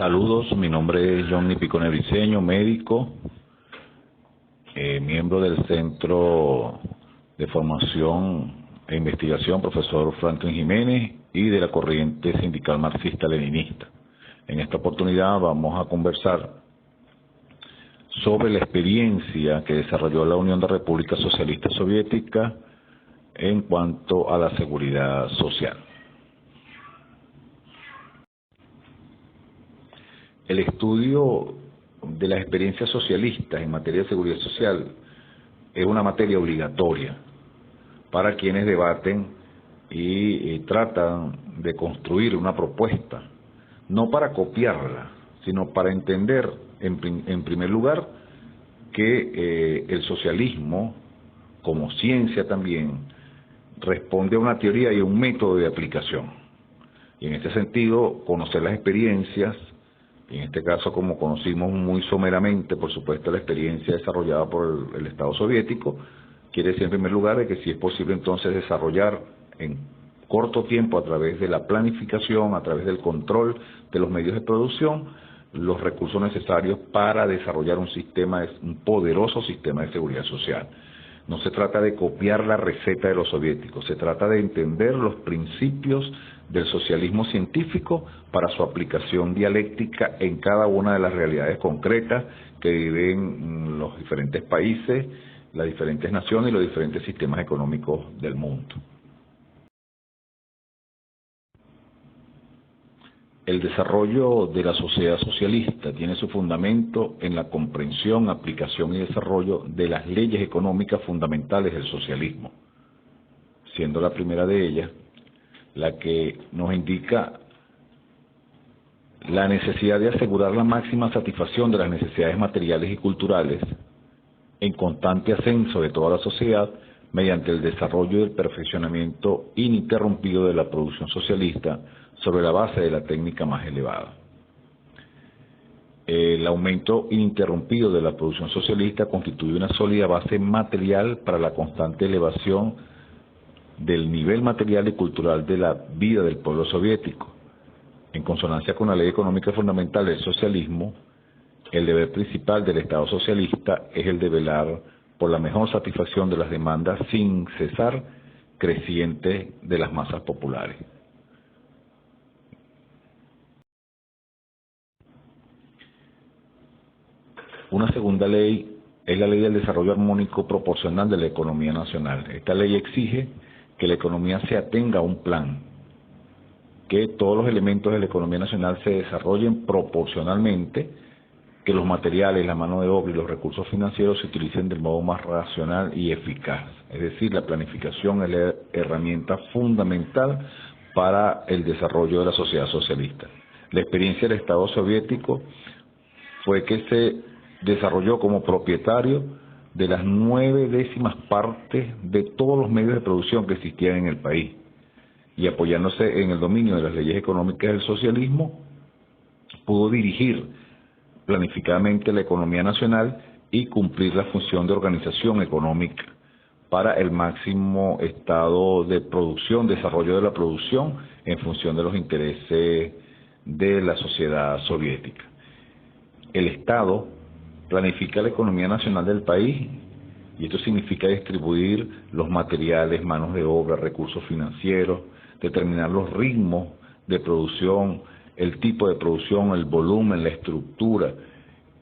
Saludos, mi nombre es Johnny Picone Briceño, médico, miembro del Centro de Formación e Investigación Profesor Franklin Jiménez y de la corriente sindical marxista-leninista. En esta oportunidad vamos a conversar sobre la experiencia que desarrolló la Unión de Repúblicas Socialistas Soviéticas en cuanto a la seguridad social. El estudio de las experiencias socialistas en materia de seguridad social es una materia obligatoria para quienes debaten y tratan de construir una propuesta, no para copiarla, sino para entender en primer lugar que el socialismo, como ciencia también, responde a una teoría y a un método de aplicación. Y en este sentido, conocer las experiencias, en este caso como conocimos muy someramente, por supuesto, la experiencia desarrollada por el Estado soviético, quiere decir en primer lugar de que si es posible entonces desarrollar en corto tiempo a través de la planificación, a través del control de los medios de producción, los recursos necesarios para desarrollar un poderoso sistema de seguridad social. No se trata de copiar la receta de los soviéticos, se trata de entender los principios del socialismo científico para su aplicación dialéctica en cada una de las realidades concretas que viven los diferentes países, las diferentes naciones y los diferentes sistemas económicos del mundo. El desarrollo de la sociedad socialista tiene su fundamento en la comprensión, aplicación y desarrollo de las leyes económicas fundamentales del socialismo, siendo la primera de ellas la que nos indica la necesidad de asegurar la máxima satisfacción de las necesidades materiales y culturales en constante ascenso de toda la sociedad mediante el desarrollo y el perfeccionamiento ininterrumpido de la producción socialista sobre la base de la técnica más elevada. El aumento ininterrumpido de la producción socialista constituye una sólida base material para la constante elevación del nivel material y cultural de la vida del pueblo soviético. En consonancia con la ley económica fundamental del socialismo, el deber principal del Estado socialista es el de velar por la mejor satisfacción de las demandas sin cesar crecientes de las masas populares. Una segunda ley es la ley del desarrollo armónico proporcional de la economía nacional. Esta ley exige que la economía se atenga a un plan, que todos los elementos de la economía nacional se desarrollen proporcionalmente, que los materiales, la mano de obra y los recursos financieros se utilicen del modo más racional y eficaz. Es decir, la planificación es la herramienta fundamental para el desarrollo de la sociedad socialista. La experiencia del Estado soviético fue que se desarrolló como propietario de las 9/10 partes de todos los medios de producción que existían en el país, y apoyándose en el dominio de las leyes económicas del socialismo, pudo dirigir planificadamente la economía nacional y cumplir la función de organización económica para el máximo estado de producción, desarrollo de la producción en función de los intereses de la sociedad soviética. El Estado planifica la economía nacional del país, y esto significa distribuir los materiales, manos de obra, recursos financieros, determinar los ritmos de producción, el tipo de producción, el volumen, la estructura,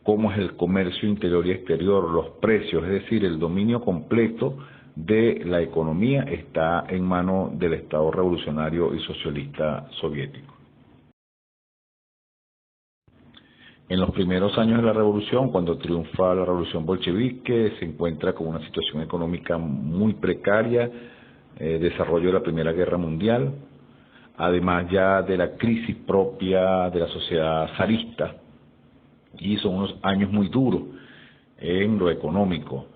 cómo es el comercio interior y exterior, los precios, es decir, el dominio completo de la economía está en manos del Estado revolucionario y socialista soviético. En los primeros años de la revolución, cuando triunfa la revolución bolchevique, se encuentra con una situación económica muy precaria, desarrollo de la Primera Guerra Mundial, además ya de la crisis propia de la sociedad zarista, y son unos años muy duros en lo económico.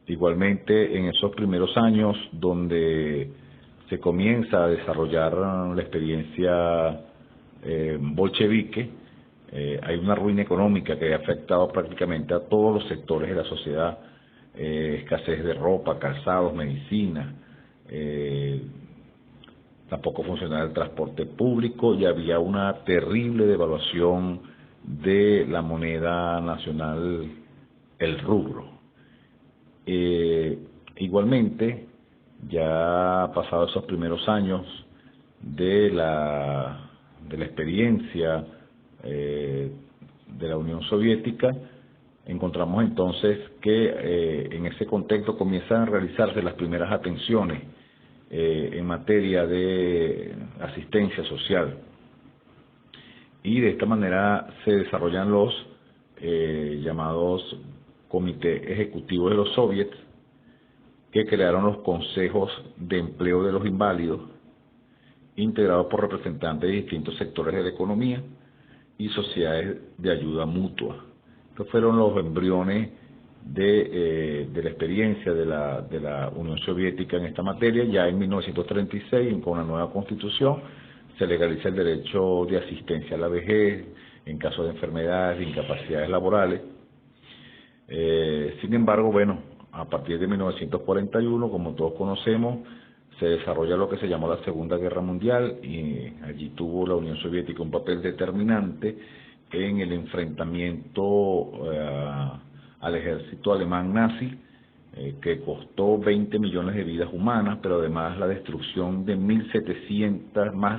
Igualmente en esos primeros años donde se comienza a desarrollar la experiencia bolchevique, hay una ruina económica que ha afectado prácticamente a todos los sectores de la sociedad, escasez de ropa, calzados, medicina, tampoco funcionaba el transporte público y había una terrible devaluación de la moneda nacional, el rublo. Igualmente, ya pasados esos primeros años de la experiencia de la Unión Soviética, encontramos entonces que en ese contexto comienzan a realizarse las primeras atenciones en materia de asistencia social, y de esta manera se desarrollan los llamados comités ejecutivos de los soviets, que crearon los consejos de empleo de los inválidos, integrados por representantes de distintos sectores de la economía y sociedades de ayuda mutua. Estos fueron los embriones de la experiencia de la Unión Soviética en esta materia. Ya en 1936, con una nueva constitución, se legaliza el derecho de asistencia a la vejez en caso de enfermedades, de incapacidades laborales. Sin embargo, bueno, a partir de 1941, como todos conocemos, se desarrolla lo que se llamó la Segunda Guerra Mundial, y allí tuvo la Unión Soviética un papel determinante en el enfrentamiento al ejército alemán nazi, que costó 20 millones de vidas humanas, pero además la destrucción de más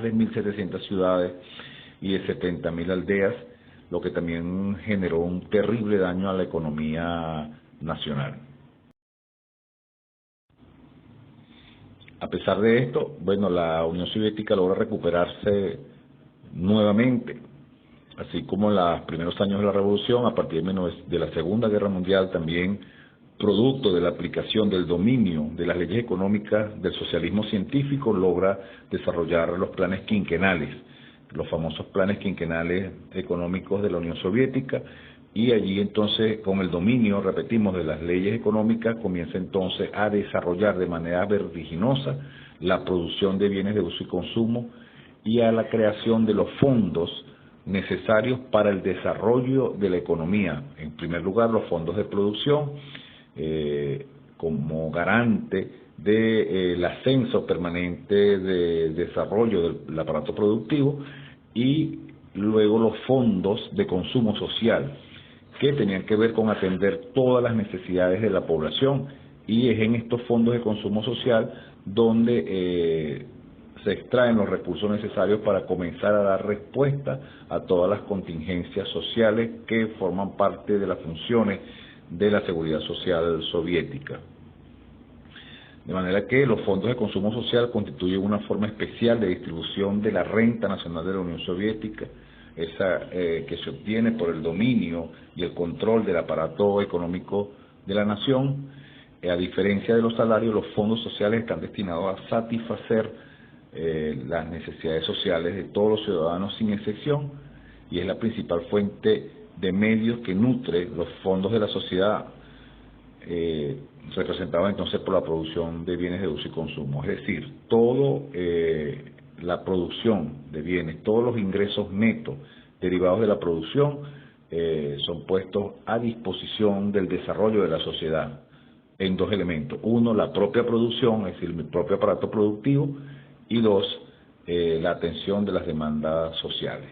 de 1.700 ciudades y de 70.000 aldeas, lo que también generó un terrible daño a la economía nacional. A pesar de esto, bueno, la Unión Soviética logra recuperarse nuevamente, así como en los primeros años de la Revolución. A partir de la Segunda Guerra Mundial, también producto de la aplicación del dominio de las leyes económicas del socialismo científico, logra desarrollar los planes quinquenales, los famosos planes quinquenales económicos de la Unión Soviética, y allí entonces, con el dominio, repetimos, de las leyes económicas, comienza entonces a desarrollar de manera vertiginosa la producción de bienes de uso y consumo y a la creación de los fondos necesarios para el desarrollo de la economía. En primer lugar, los fondos de producción, como garante del ascenso permanente de desarrollo del aparato productivo, y luego los fondos de consumo social, que tenían que ver con atender todas las necesidades de la población, y es en estos fondos de consumo social donde se extraen los recursos necesarios para comenzar a dar respuesta a todas las contingencias sociales que forman parte de las funciones de la seguridad social soviética. De manera que los fondos de consumo social constituyen una forma especial de distribución de la renta nacional de la Unión Soviética, esa que se obtiene por el dominio y el control del aparato económico de la nación. A diferencia de los salarios, los fondos sociales están destinados a satisfacer las necesidades sociales de todos los ciudadanos sin excepción, y es la principal fuente de medios que nutre los fondos de la sociedad, representados entonces por la producción de bienes de uso y consumo. Es decir, todo la producción de bienes, todos los ingresos netos derivados de la producción son puestos a disposición del desarrollo de la sociedad en dos elementos: uno, la propia producción, es decir, el propio aparato productivo, y dos, la atención de las demandas sociales.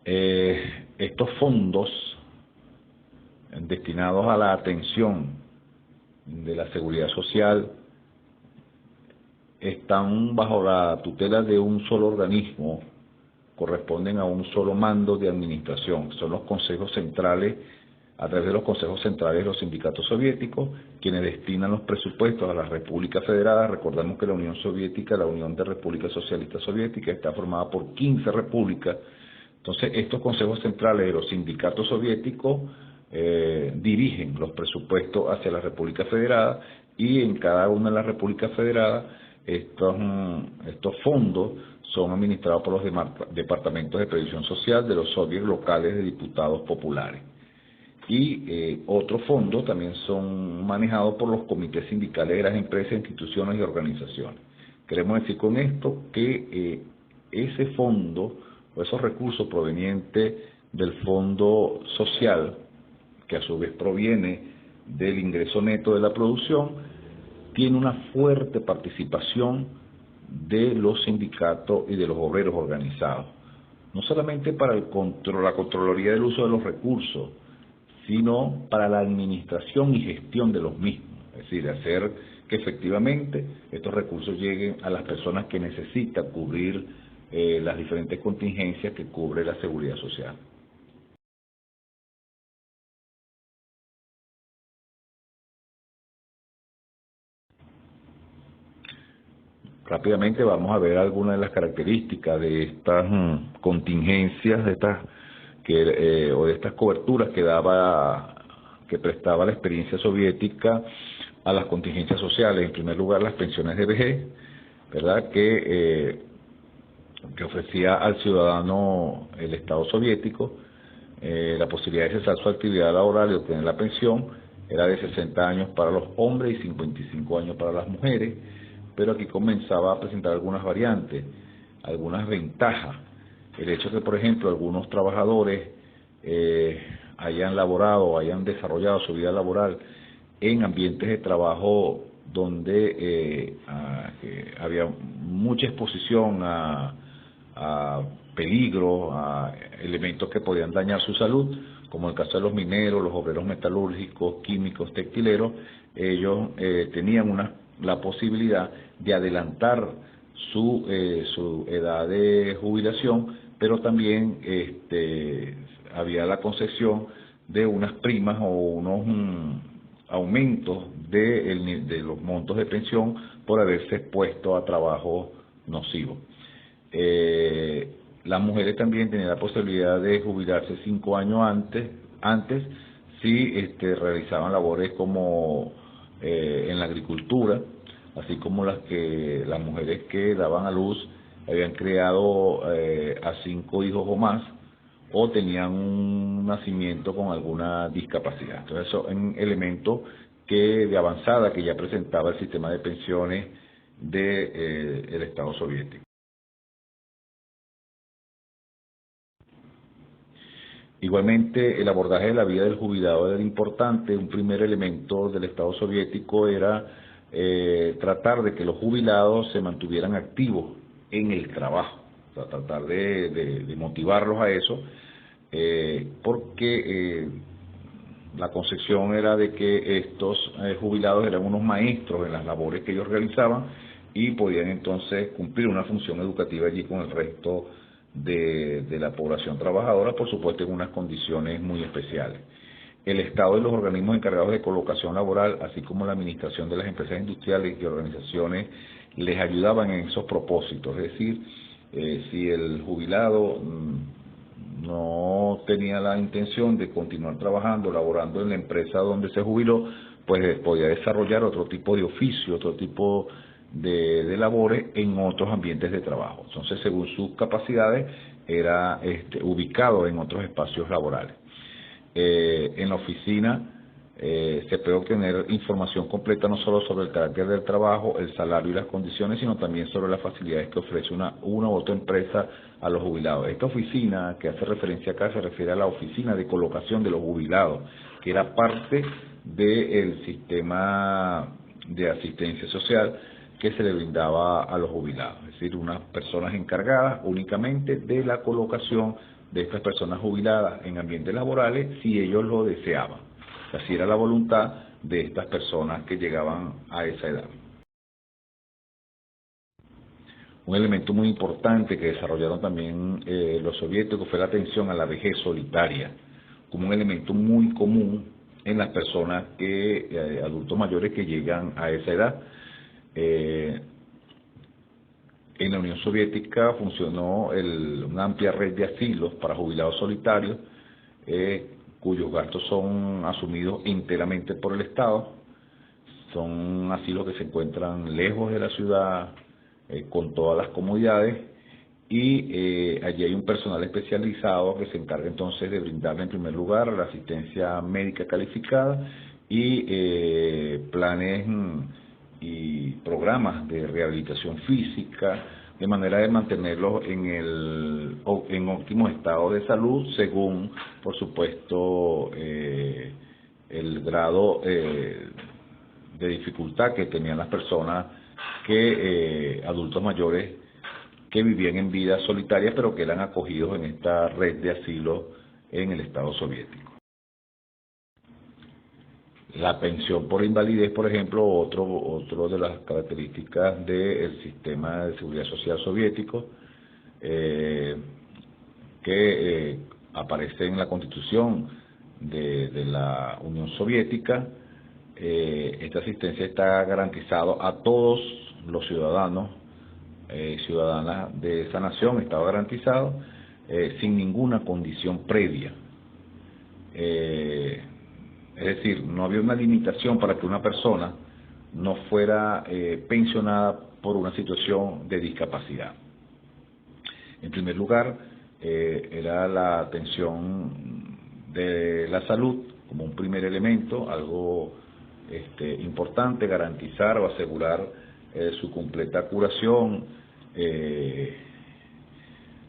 Estos fondos destinados a la atención de la seguridad social están bajo la tutela de un solo organismo, corresponden a un solo mando de administración. Son los consejos centrales, a través de los consejos centrales de los sindicatos soviéticos, quienes destinan los presupuestos a las repúblicas federadas. Recordemos que la Unión Soviética, la Unión de Repúblicas Socialistas Soviéticas, está formada por 15 repúblicas. Entonces, estos consejos centrales de los sindicatos soviéticos dirigen los presupuestos hacia las repúblicas federadas, y en cada una de las repúblicas federadas estos fondos son administrados por los departamentos de previsión social de los soviets locales de diputados populares. Y otros fondos también son manejados por los comités sindicales de las empresas, instituciones y organizaciones. Queremos decir con esto que ese fondo, o esos recursos provenientes del fondo social, que a su vez proviene del ingreso neto de la producción, tiene una fuerte participación de los sindicatos y de los obreros organizados, no solamente para la Contraloría del uso de los recursos, sino para la administración y gestión de los mismos, es decir, hacer que efectivamente estos recursos lleguen a las personas que necesitan cubrir las diferentes contingencias que cubre la seguridad social. Rápidamente vamos a ver algunas de las características de estas contingencias, de estas o de estas coberturas que prestaba la experiencia soviética a las contingencias sociales. En primer lugar, las pensiones de vejez, ¿verdad?, que ofrecía al ciudadano el Estado soviético la posibilidad de cesar su actividad laboral y obtener la pensión. Era de 60 años para los hombres y 55 años para las mujeres, pero aquí comenzaba a presentar algunas variantes, algunas ventajas. El hecho que, por ejemplo, algunos trabajadores hayan laborado, hayan desarrollado su vida laboral en ambientes de trabajo donde había mucha exposición a peligros, a elementos que podían dañar su salud, como el caso de los mineros, los obreros metalúrgicos, químicos, textileros. Ellos tenían la posibilidad de adelantar su edad de jubilación, pero también había la concesión de unas primas o unos aumentos de los montos de pensión por haberse expuesto a trabajo nocivo. Las mujeres también tenían la posibilidad de jubilarse 5 años antes si realizaban labores como en la agricultura, así como las mujeres que daban a luz, habían criado a 5 hijos o más, o tenían un nacimiento con alguna discapacidad. Entonces, eso es un elemento de avanzada que ya presentaba el sistema de pensiones del Estado soviético. Igualmente, el abordaje de la vida del jubilado era importante. Un primer elemento del Estado soviético era tratar de que los jubilados se mantuvieran activos en el trabajo, o sea, tratar de motivarlos a eso, porque la concepción era de que estos jubilados eran unos maestros en las labores que ellos realizaban y podían entonces cumplir una función educativa allí con el resto de la población trabajadora, por supuesto en unas condiciones muy especiales. El Estado y los organismos encargados de colocación laboral, así como la administración de las empresas industriales y organizaciones, les ayudaban en esos propósitos. Es decir, si el jubilado no tenía la intención de continuar trabajando, laborando en la empresa donde se jubiló, pues podía desarrollar otro tipo de oficio, otro tipo de labores en otros ambientes de trabajo. Entonces, según sus capacidades, era ubicado en otros espacios laborales. En la oficina se puede obtener información completa no solo sobre el carácter del trabajo, el salario y las condiciones, sino también sobre las facilidades que ofrece una u otra empresa a los jubilados. Esta oficina que hace referencia acá se refiere a la oficina de colocación de los jubilados, que era parte del sistema de asistencia social que se le brindaba a los jubilados, es decir, unas personas encargadas únicamente de la colocación de estas personas jubiladas en ambientes laborales si ellos lo deseaban. Así era la voluntad de estas personas que llegaban a esa edad. Un elemento muy importante que desarrollaron también los soviéticos fue la atención a la vejez solitaria, como un elemento muy común en las personas adultos mayores que llegan a esa edad. En la Unión Soviética funcionó una amplia red de asilos para jubilados solitarios, cuyos gastos son asumidos enteramente por el Estado. Son asilos que se encuentran lejos de la ciudad, con todas las comodidades, y allí hay un personal especializado que se encarga entonces de brindarle en primer lugar la asistencia médica calificada y planes y programas de rehabilitación física, de manera de mantenerlos en óptimo estado de salud, según, por supuesto, el grado dificultad que tenían las personas adultos mayores que vivían en vida solitaria, pero que eran acogidos en esta red de asilo en el Estado soviético. La pensión por invalidez, por ejemplo, otro de las características del sistema de seguridad social soviético, que aparece en la Constitución de la Unión Soviética. Esta asistencia está garantizada a todos los ciudadanos ciudadanas de esa nación, estaba garantizado sin ninguna condición previa. Es decir, no había una limitación para que una persona no fuera pensionada por una situación de discapacidad. En primer lugar, era la atención de la salud como un primer elemento, algo importante, garantizar o asegurar su completa curación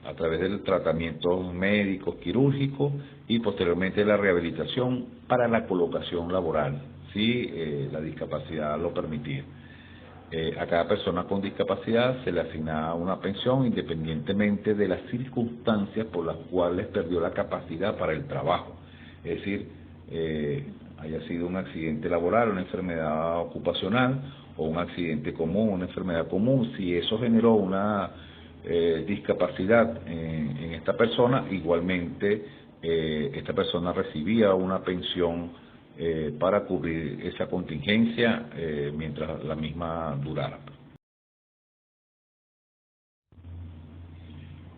a través del tratamiento médico, quirúrgico y posteriormente la rehabilitación para la colocación laboral, si la discapacidad lo permitía. A cada persona con discapacidad se le asignaba una pensión independientemente de las circunstancias por las cuales perdió la capacidad para el trabajo. Es decir, haya sido un accidente laboral, una enfermedad ocupacional o un accidente común, una enfermedad común. Si eso generó una discapacidad en esta persona, igualmente esta persona recibía una pensión para cubrir esa contingencia mientras la misma durara.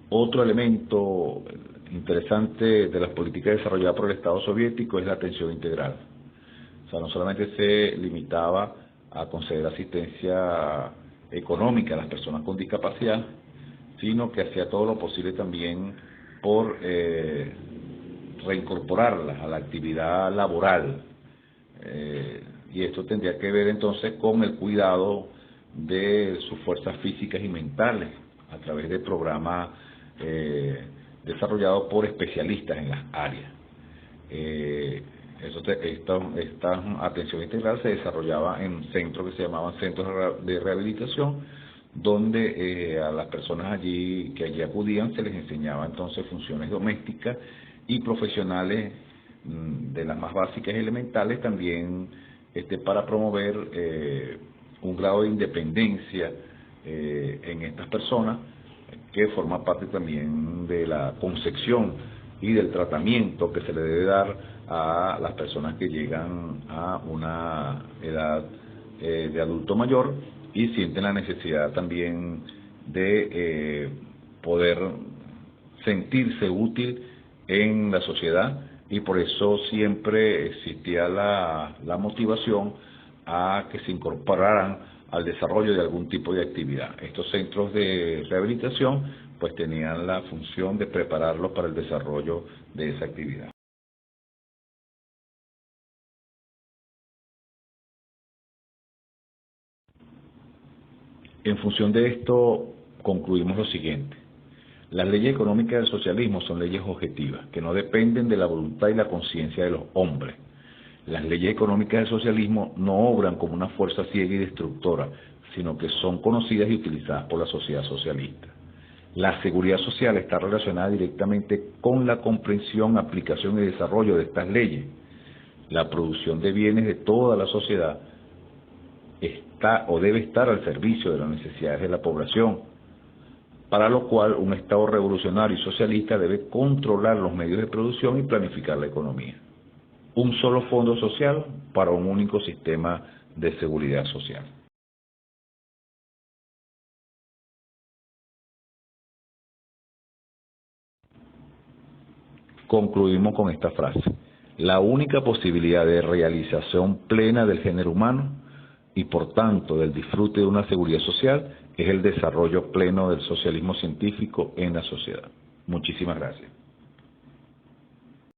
Otro elemento interesante de las políticas desarrolladas por el Estado soviético es la atención integral. O sea, no solamente se limitaba a conceder asistencia económica a las personas con discapacidad, sino que hacía todo lo posible también por reincorporarlas a la actividad laboral. Y esto tendría que ver entonces con el cuidado de sus fuerzas físicas y mentales a través de programas desarrollados por especialistas en las áreas. Esta atención integral se desarrollaba en centros que se llamaban centros de rehabilitación, donde a las personas que allí acudían se les enseñaba entonces funciones domésticas y profesionales de las más básicas y elementales, también para promover un grado de independencia en estas personas, que forma parte también de la concepción y del tratamiento que se le debe dar a las personas que llegan a una edad de adulto mayor y sienten la necesidad también de poder sentirse útil en la sociedad, y por eso siempre existía la motivación a que se incorporaran al desarrollo de algún tipo de actividad. Estos centros de rehabilitación pues tenían la función de prepararlos para el desarrollo de esa actividad. En función de esto, concluimos lo siguiente. Las leyes económicas del socialismo son leyes objetivas, que no dependen de la voluntad y la conciencia de los hombres. Las leyes económicas del socialismo no obran como una fuerza ciega y destructora, sino que son conocidas y utilizadas por la sociedad socialista. La seguridad social está relacionada directamente con la comprensión, aplicación y desarrollo de estas leyes. La producción de bienes de toda la sociedad está o debe estar al servicio de las necesidades de la población, para lo cual un Estado revolucionario y socialista debe controlar los medios de producción y planificar la economía. Un solo fondo social para un único sistema de seguridad social. Concluimos con esta frase. La única posibilidad de realización plena del género humano y por tanto del disfrute de una seguridad social es el desarrollo pleno del socialismo científico en la sociedad. Muchísimas gracias.